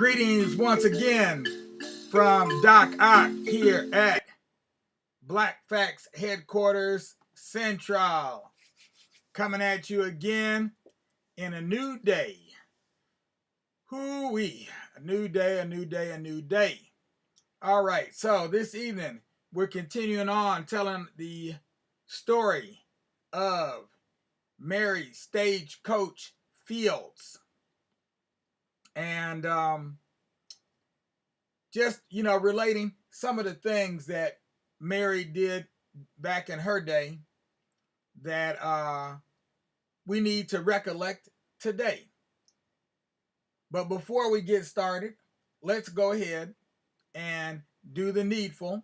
Greetings once again from Doc Ock here at Black Facts Headquarters Central. Coming at you again in a new day. Hoo-wee. A new day, a new day, a new day. All right, so this evening we're continuing on telling the story of Mary Stagecoach Fields. And just, relating some of the things that Mary did back in her day that we need to recollect today. But before we get started, let's go ahead and do the needful.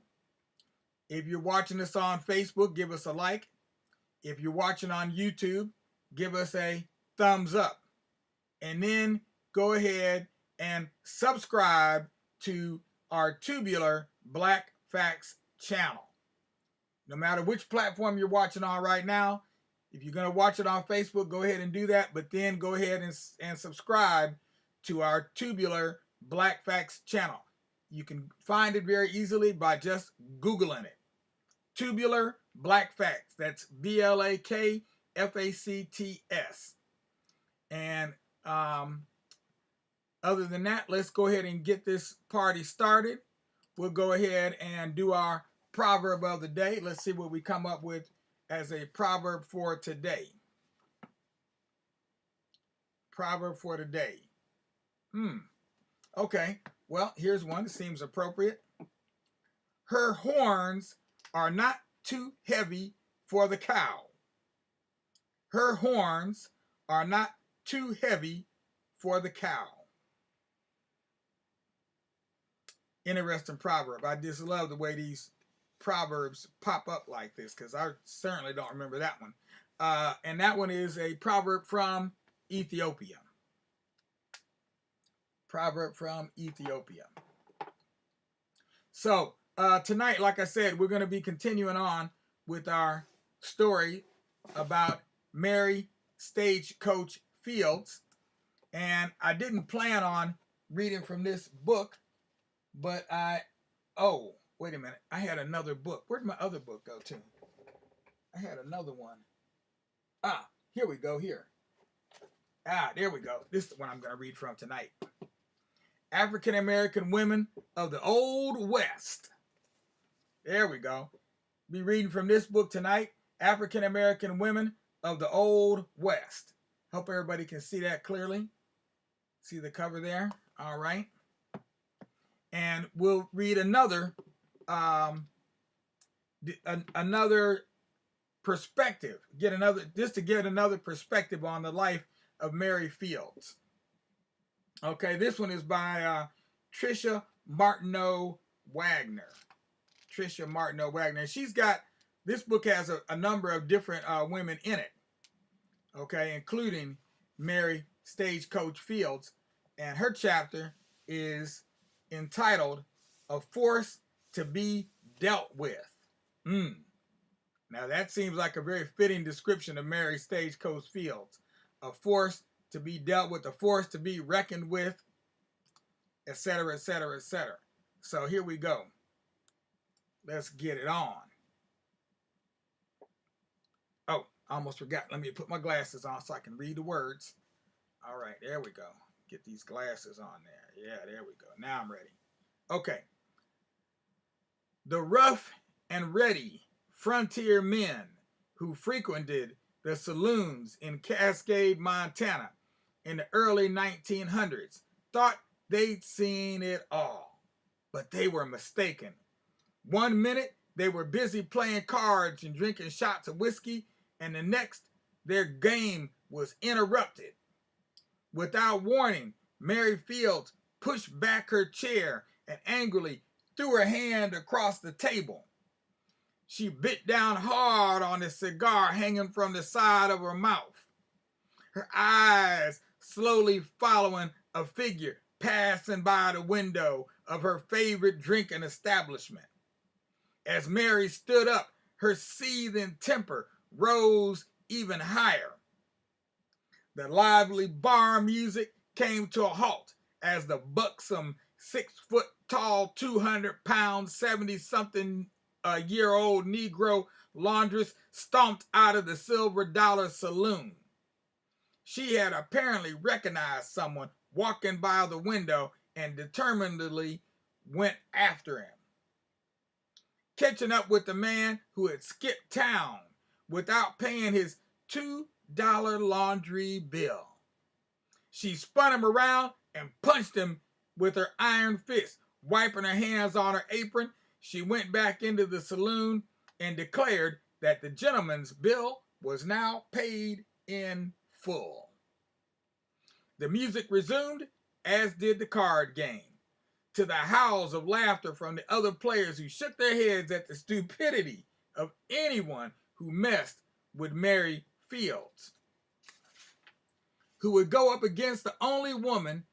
If you're watching this on Facebook, give us a like. If you're watching on YouTube, give us a thumbs up. And then go ahead and subscribe to our Tubular Black Facts channel. No matter which platform you're watching on right now, if you're going to watch it on Facebook, go ahead and do that. But then go ahead and subscribe to our Tubular Black Facts channel. You can find it very easily by just Googling it. Tubular Black Facts. That's BLAKFACTS. And other than that, let's go ahead and get this party started. We'll go ahead and do our proverb of the day. Let's see what we come up with as a proverb for today. Proverb for today. Okay, well, here's one that seems appropriate. Her horns are not too heavy for the cow. Her horns are not too heavy for the cow. Interesting proverb. I just love the way these proverbs pop up like this because I certainly don't remember that one. And that one is a proverb from Ethiopia. Proverb from Ethiopia. So tonight, like I said, we're going to be continuing on with our story about Mary Stagecoach Fields. And I didn't plan on reading from this book, but wait a minute. I had another book. Where'd my other book go to? I had another one. Here we go, here. There we go. This is the one I'm going to read from tonight. African American Women of the Old West. There we go. Be reading from this book tonight. African American Women of the Old West. Hope everybody can see that clearly. See the cover there? All right. And we'll read another perspective. Get another perspective on the life of Mary Fields. Okay, this one is by Tricia Martineau Wagner. Tricia Martineau Wagner. This book has a number of different women in it. Okay, including Mary Stagecoach Fields. And her chapter is entitled A Force to be Dealt with. Now that seems like a very fitting description of Mary Stagecoach Fields. A force to be dealt with, a force to be reckoned with, etc., etc., etc. So here we go. Let's get it on. Oh, I almost forgot. Let me put my glasses on so I can read the words. All right, there we go. Get these glasses on there. Yeah, there we go. Now I'm ready. Okay. The rough and ready frontier men who frequented the saloons in Cascade, Montana in the early 1900s thought they'd seen it all, but they were mistaken. One minute they were busy playing cards and drinking shots of whiskey, and the next their game was interrupted. Without warning, Mary Fields pushed back her chair and angrily threw her hand across the table. She bit down hard on the cigar hanging from the side of her mouth, her eyes slowly following a figure passing by the window of her favorite drinking establishment. As Mary stood up, her seething temper rose even higher. The lively bar music came to a halt as the buxom 6 foot tall, 200 pound, 70-something-year-old Negro laundress stomped out of the Silver Dollar Saloon. She had apparently recognized someone walking by the window and determinedly went after him, catching up with the man who had skipped town without paying his $2 laundry bill. She spun him around and punched him with her iron fist. Wiping her hands on her apron, she went back into the saloon and declared that the gentleman's bill was now paid in full. The music resumed, as did the card game, to the howls of laughter from the other players who shook their heads at the stupidity of anyone who messed with Mary Fields, who would go up against the only woman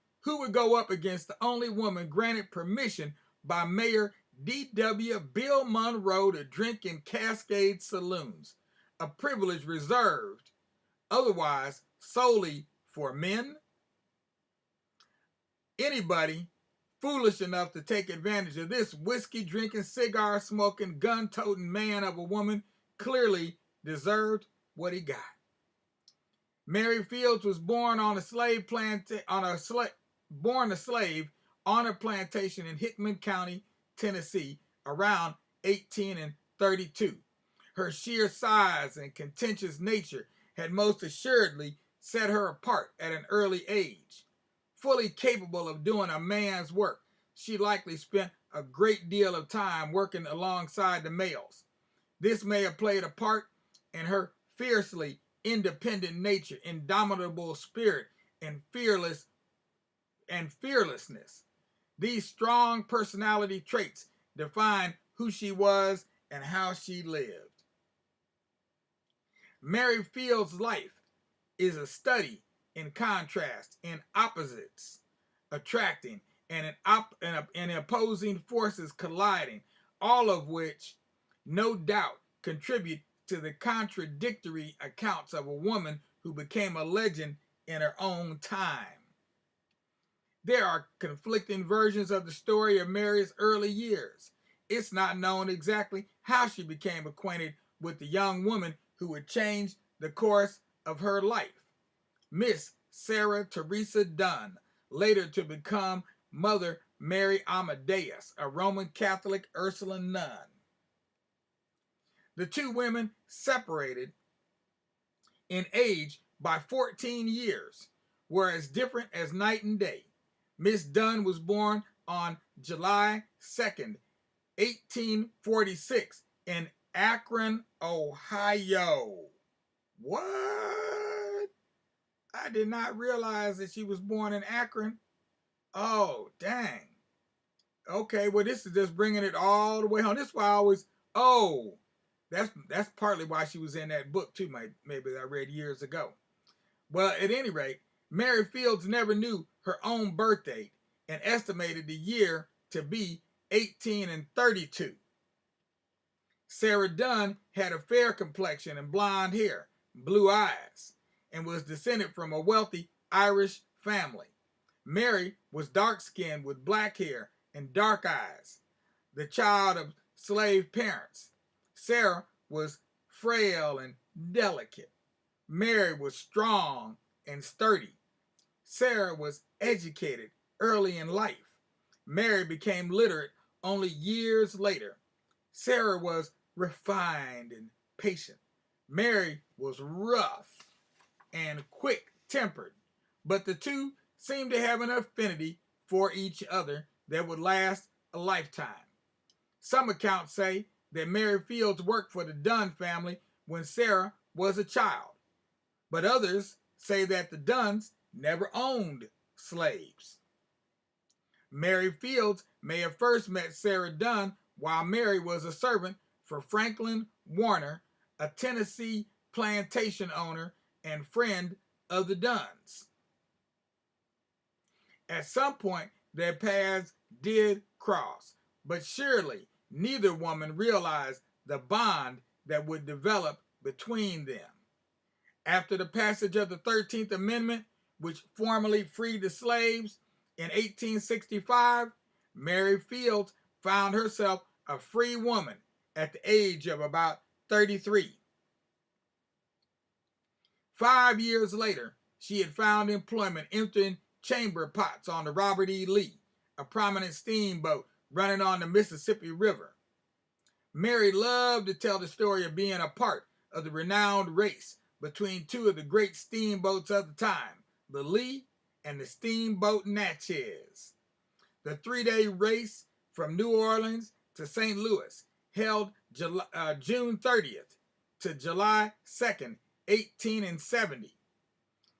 granted permission by Mayor D.W. Bill Monroe to drink in Cascade saloons, a privilege reserved otherwise solely for men. Anybody foolish enough to take advantage of this whiskey-drinking, cigar-smoking, gun-toting man of a woman clearly deserved what he got. Mary Fields was born a slave on a plantation in Hickman County, Tennessee, around 1832. Her sheer size and contentious nature had most assuredly set her apart at an early age. Fully capable of doing a man's work, she likely spent a great deal of time working alongside the males. This may have played a part in her fiercely independent nature, indomitable spirit, and fearlessness. These strong personality traits define who she was and how she lived. Mary Fields' life is a study in contrast, in opposites attracting, and in opposing forces colliding, all of which no doubt contribute to the contradictory accounts of a woman who became a legend in her own time. There are conflicting versions of the story of Mary's early years. It's not known exactly how she became acquainted with the young woman who would change the course of her life, Miss Sarah Teresa Dunn, later to become Mother Mary Amadeus, a Roman Catholic Ursuline nun. The two women separated in age by 14 years, were as different as night and day. Miss Dunn was born on July 2nd, 1846 in Akron, Ohio. What? I did not realize that she was born in Akron. Oh, dang. Okay, well, this is just bringing it all the way home. This is why I always, that's partly why she was in that book too, maybe that I read years ago. Well, at any rate, Mary Fields never knew her own birth date and estimated the year to be 1832. Sarah Dunn had a fair complexion and blonde hair, blue eyes, and was descended from a wealthy Irish family. Mary was dark-skinned with black hair and dark eyes, the child of slave parents. Sarah was frail and delicate. Mary was strong and sturdy. Sarah was educated early in life. Mary became literate only years later. Sarah was refined and patient. Mary was rough and quick-tempered, but the two seemed to have an affinity for each other that would last a lifetime. Some accounts say that Mary Fields worked for the Dunn family when Sarah was a child, but others say that the Dunns never owned slaves. Mary Fields may have first met Sarah Dunn while Mary was a servant for Franklin Warner, a Tennessee plantation owner and friend of the Dunns. At some point, their paths did cross, but surely neither woman realized the bond that would develop between them. After the passage of the 13th Amendment, which formally freed the slaves, In 1865, Mary Fields found herself a free woman at the age of about 33. 5 years later, she had found employment emptying chamber pots on the Robert E. Lee, a prominent steamboat running on the Mississippi River. Mary loved to tell the story of being a part of the renowned race between two of the great steamboats of the time, the Lee and the steamboat Natchez. The 3-day race from New Orleans to St. Louis, held June 30th to July 2nd, 1870,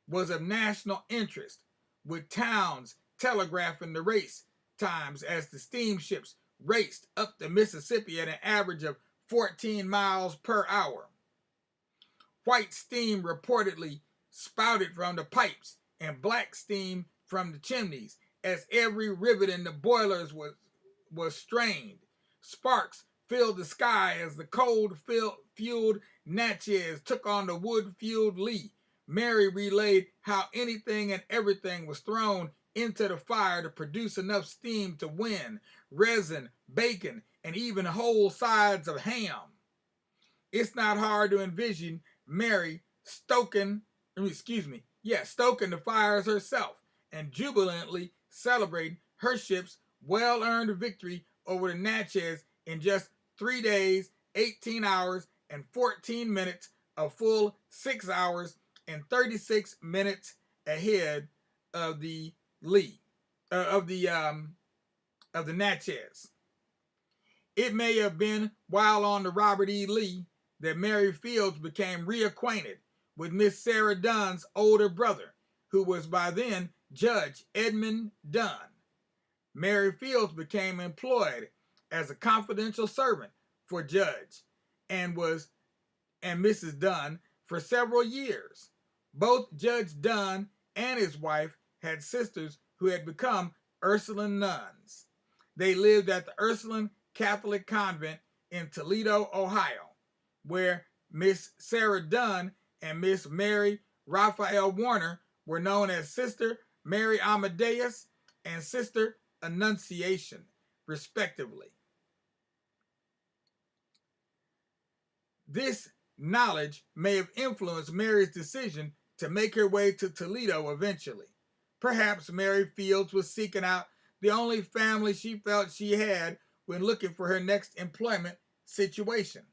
was of national interest, with towns telegraphing the race times as the steamships raced up the Mississippi at an average of 14 miles per hour. White steam reportedly spouted from the pipes and black steam from the chimneys as every rivet in the boilers was strained. Sparks filled the sky as the coal-fueled Natchez took on the wood-fueled Lee. Mary relayed how anything and everything was thrown into the fire to produce enough steam to win resin, bacon, and even whole sides of ham. It's not hard to envision Mary stoking the fires herself and jubilantly celebrating her ship's well-earned victory over the Natchez in just 3 days, 18 hours, and 14 minutes, a full 6 hours and 36 minutes ahead of the Lee, of the Natchez. It may have been while on the Robert E. Lee that Mary Fields became reacquainted with Miss Sarah Dunn's older brother, who was by then Judge Edmund Dunn. Mary Fields became employed as a confidential servant for Judge and Mrs. Dunn for several years. Both Judge Dunn and his wife had sisters who had become Ursuline nuns. They lived at the Ursuline Catholic Convent in Toledo, Ohio, where Miss Sarah Dunn and Miss Mary Raphael Warner were known as Sister Mary Amadeus and Sister Annunciation, respectively. This knowledge may have influenced Mary's decision to make her way to Toledo eventually. Perhaps Mary Fields was seeking out the only family she felt she had when looking for her next employment situation.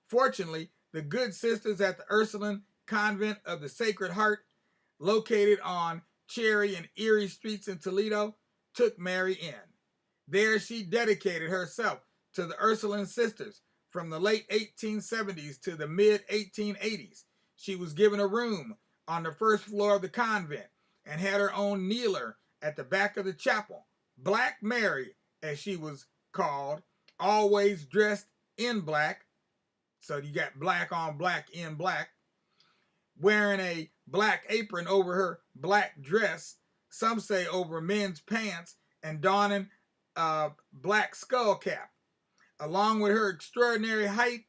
Fortunately, the good sisters at the Ursuline Convent of the Sacred Heart, located on Cherry and Erie Streets in Toledo, took Mary in. There she dedicated herself to the Ursuline sisters from the late 1870s to the mid-1880s. She was given a room on the first floor of the convent and had her own kneeler at the back of the chapel. Black Mary, as she was called, always dressed in black, so you got black on black in black, wearing a black apron over her black dress, some say over men's pants, and donning a black skull cap. Along with her extraordinary height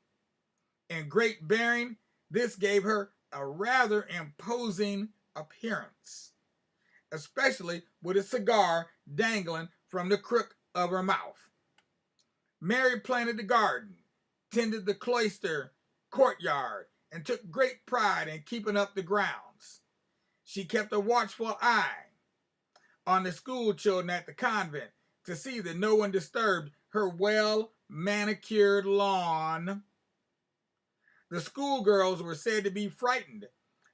and great bearing, this gave her a rather imposing appearance, especially with a cigar dangling from the crook of her mouth. Mary planted the garden, tended the cloister courtyard, and took great pride in keeping up the grounds. She kept a watchful eye on the school children at the convent to see that no one disturbed her well-manicured lawn. The schoolgirls were said to be frightened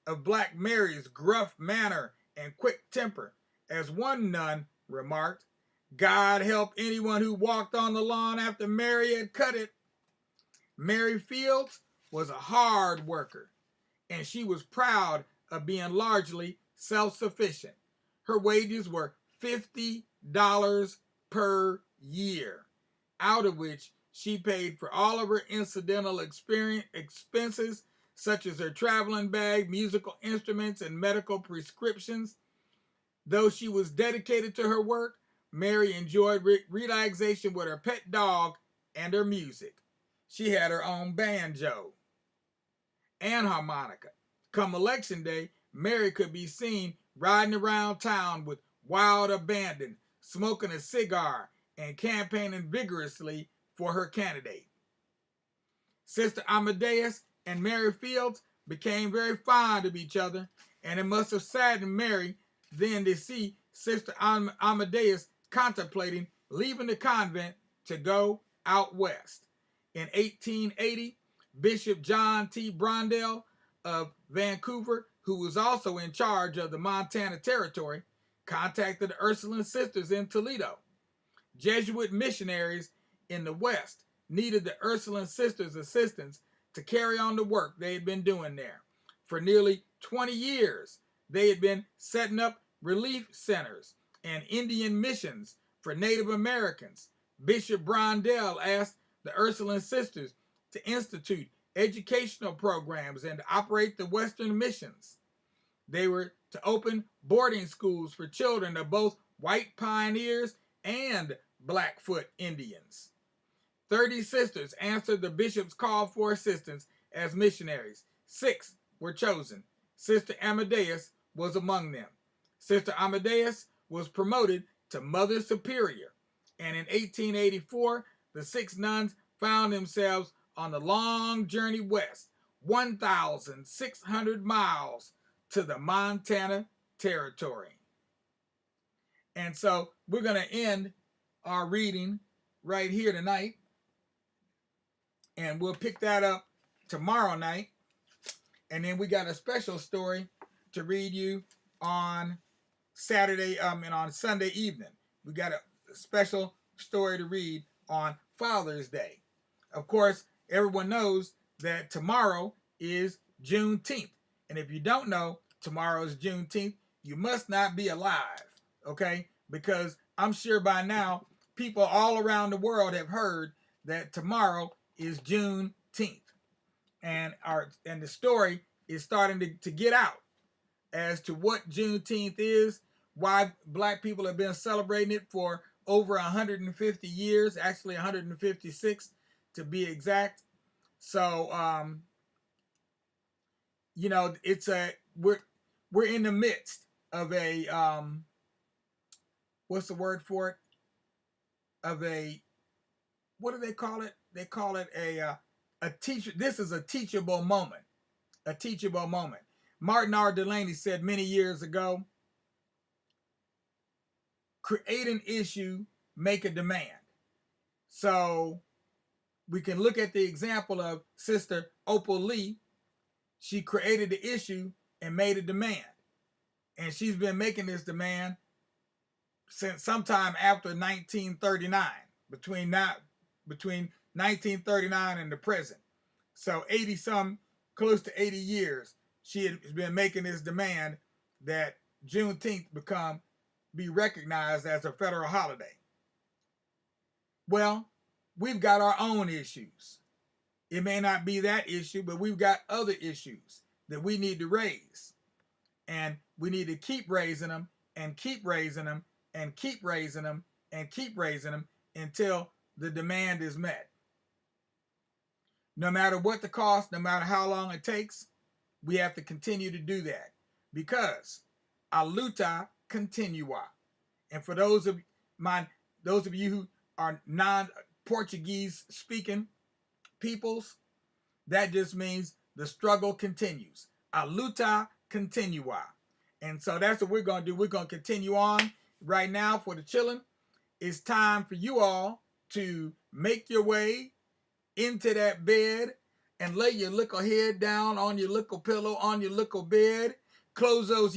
of Black Mary's gruff manner and quick temper. As one nun remarked, "God help anyone who walked on the lawn after Mary had cut it." Mary Fields was a hard worker, and she was proud of being largely self-sufficient. Her wages were $50 per year, out of which she paid for all of her incidental expenses, such as her traveling bag, musical instruments, and medical prescriptions. Though she was dedicated to her work, Mary enjoyed relaxation with her pet dog and her music. She had her own banjo and harmonica. Come election day, Mary could be seen riding around town with wild abandon, smoking a cigar and campaigning vigorously for her candidate. Sister Amadeus and Mary Fields became very fond of each other, and it must have saddened Mary then to see Sister Amadeus contemplating leaving the convent to go out west. In 1880, Bishop John T. Brondell of Vancouver, who was also in charge of the Montana Territory, contacted the Ursuline Sisters in Toledo. Jesuit missionaries in the West needed the Ursuline Sisters' assistance to carry on the work they had been doing there. For nearly 20 years, they had been setting up relief centers and Indian missions for Native Americans. Bishop Brondell asked the Ursuline Sisters to institute educational programs and to operate the Western missions. They were to open boarding schools for children of both white pioneers and Blackfoot Indians. 30 sisters answered the bishop's call for assistance as missionaries. 6 were chosen. Sister Amadeus was among them. Sister Amadeus was promoted to Mother Superior, and in 1884, the 6 nuns found themselves on the long journey west, 1,600 miles to the Montana Territory. And so we're going to end our reading right here tonight, and we'll pick that up tomorrow night. And then we got a special story to read you on Saturday and on Sunday evening. We got a special story to read on Father's Day. Of course, everyone knows that tomorrow is Juneteenth. And if you don't know tomorrow is Juneteenth, you must not be alive, okay? Because I'm sure by now, people all around the world have heard that tomorrow is Juneteenth. And the story is starting to get out as to what Juneteenth is, why black people have been celebrating it for over 150 years, actually 156 to be exact. So, it's we're in the midst of a, what's the word for it? Of a, what do they call it? They call it a teacher. This is a teachable moment. A teachable moment. Martin R. Delaney said many years ago, create an issue, make a demand. So we can look at the example of Sister Opal Lee. She created the issue and made a demand. And she's been making this demand since sometime after 1939, between 1939 and the present. So 80-some, close to 80 years, she has been making this demand that Juneteenth be recognized as a federal holiday. Well, we've got our own issues. It may not be that issue, but we've got other issues that we need to raise. And we need to keep raising them and keep raising them and keep raising them and keep raising them until the demand is met. No matter what the cost, no matter how long it takes, we have to continue to do that because a luta continua. And for those of you who are non-Portuguese speaking peoples, that just means the struggle continues. A luta continua. And so that's what we're going to do. We're going to continue on right now for the chilling. It's time for you all to make your way into that bed and lay your little head down on your little pillow, on your little bed. Close those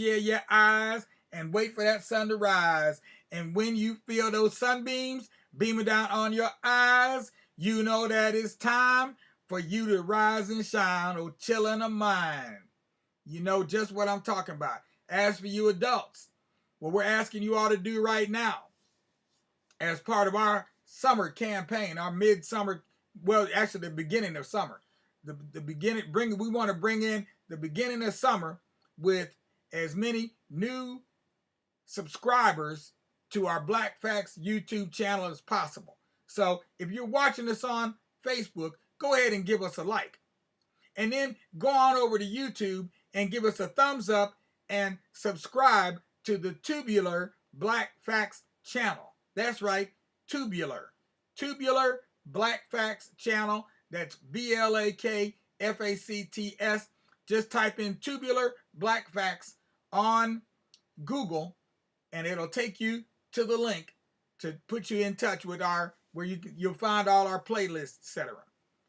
eyes and wait for that sun to rise. And when you feel those sunbeams beaming down on your eyes, you know that it's time for you to rise and shine, oh chillin' of mine. You know just what I'm talking about. As for you adults, what we're asking you all to do right now, as part of our summer campaign, our midsummer, well, actually the beginning of summer, we want to bring in the beginning of summer with as many new subscribers to our Black Facts YouTube channel as possible. So if you're watching this on Facebook, go ahead and give us a like. And then go on over to YouTube and give us a thumbs up and subscribe to the Tubular Black Facts Channel. That's right, Tubular. Tubular Black Facts Channel. That's BLAKFACTS. Just type in Tubular Black Facts on Google, and it'll take you to the link to put you in touch with where you'll find all our playlists, etc.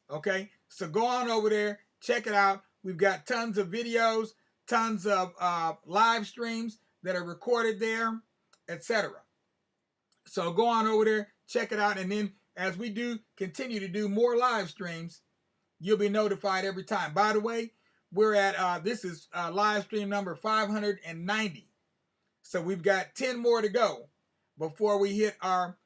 Okay, so go on over there, check it out. We've got tons of videos, tons of live streams that are recorded there, etc. So go on over there, check it out, and then as we continue to do more live streams, you'll be notified every time. By the way, we're at this is live stream number 590. So we've got 10 more to go before we hit our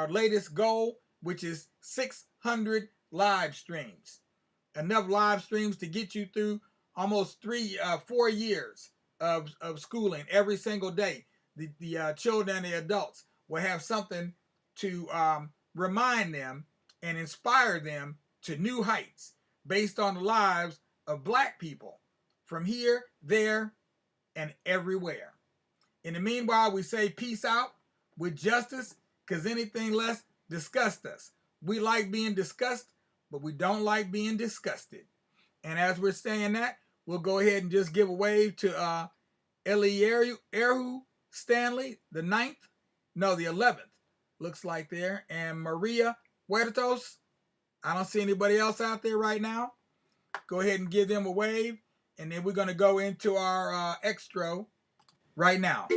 latest goal, which is 600 live streams. Enough live streams to get you through almost 4 years of schooling every single day. The children and the adults will have something to remind them and inspire them to new heights based on the lives of Black people from here, there, and everywhere. In the meanwhile, we say peace out with justice, because anything less disgusts us. We like being discussed, but we don't like being disgusted. And as we're saying that, we'll go ahead and just give a wave to Eliyahu Stanley, the 11th, looks like there, and Maria Huertos. I don't see anybody else out there right now. Go ahead and give them a wave, and then we're going to go into our extra right now.